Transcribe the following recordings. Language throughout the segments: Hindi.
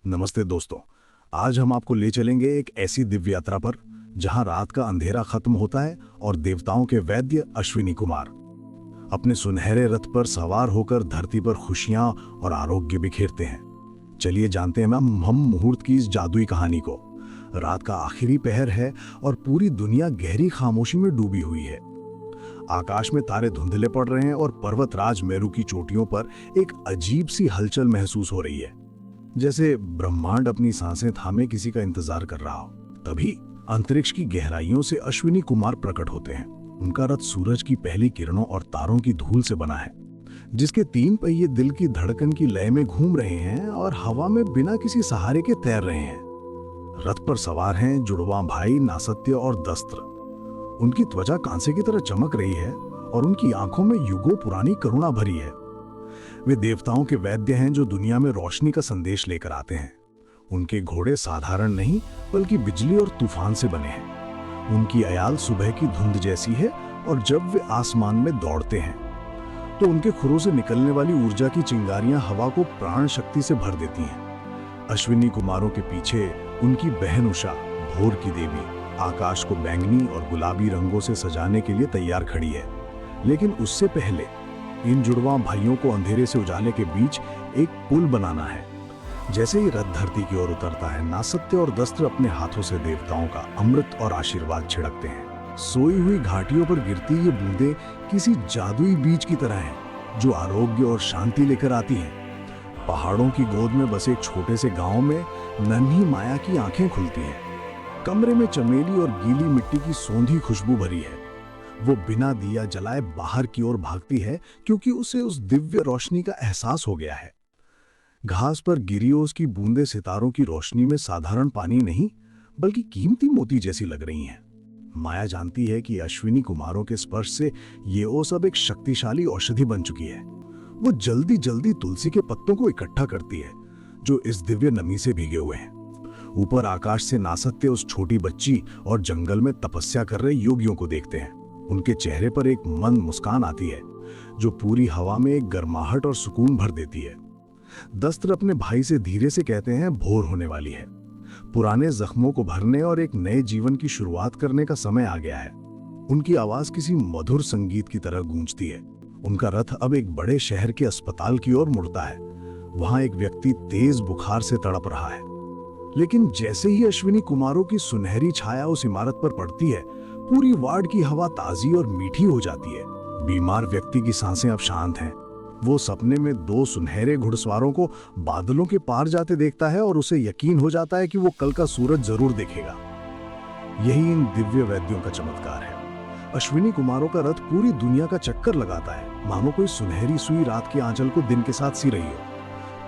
नमस्ते दोस्तों। आज हम आपको ले चलेंगे एक ऐसी दिव्य यात्रा पर जहां रात का अंधेरा खत्म होता है और देवताओं के वैद्य अश्विनी कुमार अपने सुनहरे रथ पर सवार होकर धरती पर खुशियां और आरोग्य बिखेरते हैं। चलिए जानते हैं हम मुहूर्त की इस जादुई कहानी को। रात का आखिरी पहर है और पूरी दुनिया गहरी खामोशी में डूबी हुई है। आकाश में तारे धुंधले पड़ रहे हैं और पर्वतराज मेरू की चोटियों पर एक अजीब सी हलचल महसूस हो रही है, जैसे ब्रह्मांड अपनी सांसें थामे किसी का इंतजार कर रहा हो। तभी अंतरिक्ष की गहराइयों से अश्विनी कुमार प्रकट होते हैं। उनका रथ सूरज की पहली किरणों और तारों की धूल से बना है, जिसके 3 पहिए दिल की धड़कन की लय में घूम रहे हैं और हवा में बिना किसी सहारे के तैर रहे हैं। रथ पर सवार हैं जुड़वां भाई नासत्य और दस्त्र। उनकी त्वचा कांसे की तरह चमक रही है और उनकी आंखों में युगों पुरानी करुणा भरी है। वे देवताओं के वैद्य हैं जो दुनिया में रोशनी का संदेश लेकर आते हैं। उनके घोड़े साधारण नहीं बल्कि बिजली और तूफान से बने हैं। उनकी अयाल सुबह की धुंध जैसी है और जब वे आसमान में दौड़ते हैं तो उनके खुरों से निकलने वाली ऊर्जा की चिंगारियां हवा को प्राण शक्ति से भर देती हैं। अश्विनी कुमारों के पीछे उनकी बहन उषा, भोर की देवी, आकाश को बैंगनी और गुलाबी रंगों से सजाने के लिए तैयार खड़ी है। लेकिन उससे पहले इन जुड़वां भाइयों को अंधेरे से उजाले के बीच एक पुल बनाना है। जैसे ही रथ धरती की ओर उतरता है, नासत्य और दस्त्र अपने हाथों से देवताओं का अमृत और आशीर्वाद छिड़कते हैं। सोई हुई घाटियों पर गिरती ये बूंदें किसी जादुई बीज की तरह हैं, जो आरोग्य और शांति लेकर आती हैं। पहाड़ों की गोद में बसे एक छोटे से गांव में नन्ही माया की आंखें खुलती हैं। कमरे में चमेली और गीली मिट्टी की सौंधी खुशबू भरी है। वो बिना दिया जलाए बाहर की ओर भागती है क्योंकि उसे उस दिव्य रोशनी का एहसास हो गया है। घास पर गिरी उसकी बूंदें सितारों की रोशनी में साधारण पानी नहीं बल्कि कीमती मोती जैसी लग रही हैं। माया जानती है कि अश्विनी कुमारों के स्पर्श से ये ओस अब एक शक्तिशाली औषधि बन चुकी है। वो जल्दी जल्दी तुलसी के पत्तों को इकट्ठा करती है जो इस दिव्य नमी से भीगे हुए हैं। ऊपर आकाश से नासत्य उस छोटी बच्ची और जंगल में तपस्या कर रहे योगियों को देखते हैं। उनके चेहरे पर एक मंद मुस्कान आती है जो पूरी हवा में एक गर्माहट और सुकून भर देती है। दस्त्र अपने भाई से धीरे से कहते हैं, भोर होने वाली है। पुराने जख्मों को भरने और एक नए जीवन की शुरुआत करने का समय आ गया है। उनकी आवाज किसी मधुर संगीत की तरह गूंजती है। उनका रथ अब एक बड़े शहर के अस्पताल की ओर मुड़ता है। वहां एक व्यक्ति तेज बुखार से तड़प रहा है। लेकिन जैसे ही अश्विनी कुमारों की सुनहरी छाया उस इमारत पर पड़ती है, पूरी वार्ड की हवा ताजी और मीठी हो जाती है। बीमार व्यक्ति की सांसें अब शांत हैं। वो सपने में 2 सुनहरे घुड़सवारों को बादलों के पार जाते देखता है और उसे यकीन हो जाता है कि वो कल का सूरज जरूर देखेगा। यही इन दिव्य वैद्यों का चमत्कार है। अश्विनी कुमारों का रथ पूरी दुनिया का चक्कर लगाता है, मानो कोई सुनहरी सुई रात के आंचल को दिन के साथ सी रही हो।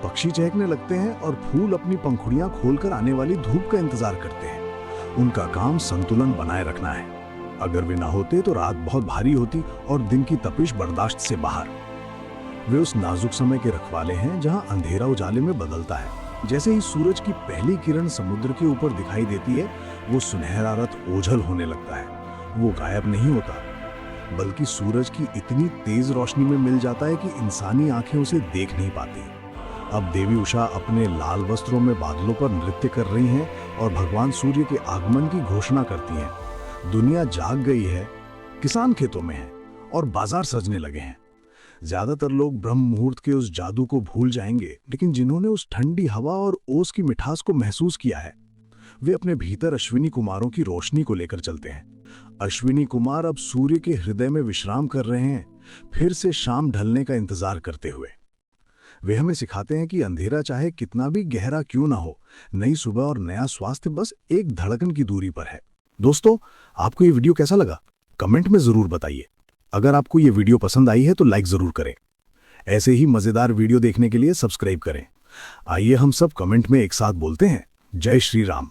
पक्षी चहकने लगते हैं और फूल अपनी पंखुड़ियां खोलकर आने वाली धूप का इंतजार करते हैं। उनका काम संतुलन बनाए रखना है। अगर वे ना होते तो रात बहुत भारी होती और दिन की तपिश बर्दाश्त से बाहर। वे उस नाजुक समय के रखवाले हैं जहां अंधेरा उजाले में बदलता है। जैसे ही सूरज की पहली किरण समुद्र के ऊपर दिखाई देती है, वो सुनहरा रथ ओझल होने लगता है। वो गायब नहीं होता बल्कि सूरज की इतनी तेज रोशनी में मिल जाता है कि इंसानी आंखें उसे देख नहीं पाती। अब देवी उषा अपने लाल वस्त्रों में बादलों पर नृत्य कर रही हैं और भगवान सूर्य के आगमन की घोषणा करती हैं। दुनिया जाग गई है, किसान खेतों में है और बाजार सजने लगे हैं। ज्यादातर लोग ब्रह्म मुहूर्त के उस जादू को भूल जाएंगे, लेकिन जिन्होंने उस ठंडी हवा और ओस की मिठास को महसूस किया है, वे अपने भीतर अश्विनी कुमारों की रोशनी को लेकर चलते हैं। अश्विनी कुमार अब सूर्य के हृदय में विश्राम कर रहे हैं, फिर से शाम ढलने का इंतजार करते हुए। वे हमें सिखाते हैं कि अंधेरा चाहे कितना भी गहरा क्यों ना हो, नई सुबह और नया स्वास्थ्य बस एक धड़कन की दूरी पर है। दोस्तों, आपको ये वीडियो कैसा लगा? कमेंट में जरूर बताइए। अगर आपको ये वीडियो पसंद आई है तो लाइक जरूर करें। ऐसे ही मजेदार वीडियो देखने के लिए सब्सक्राइब करें। आइए हम सब कमेंट में एक साथ बोलते हैं, जय श्री राम।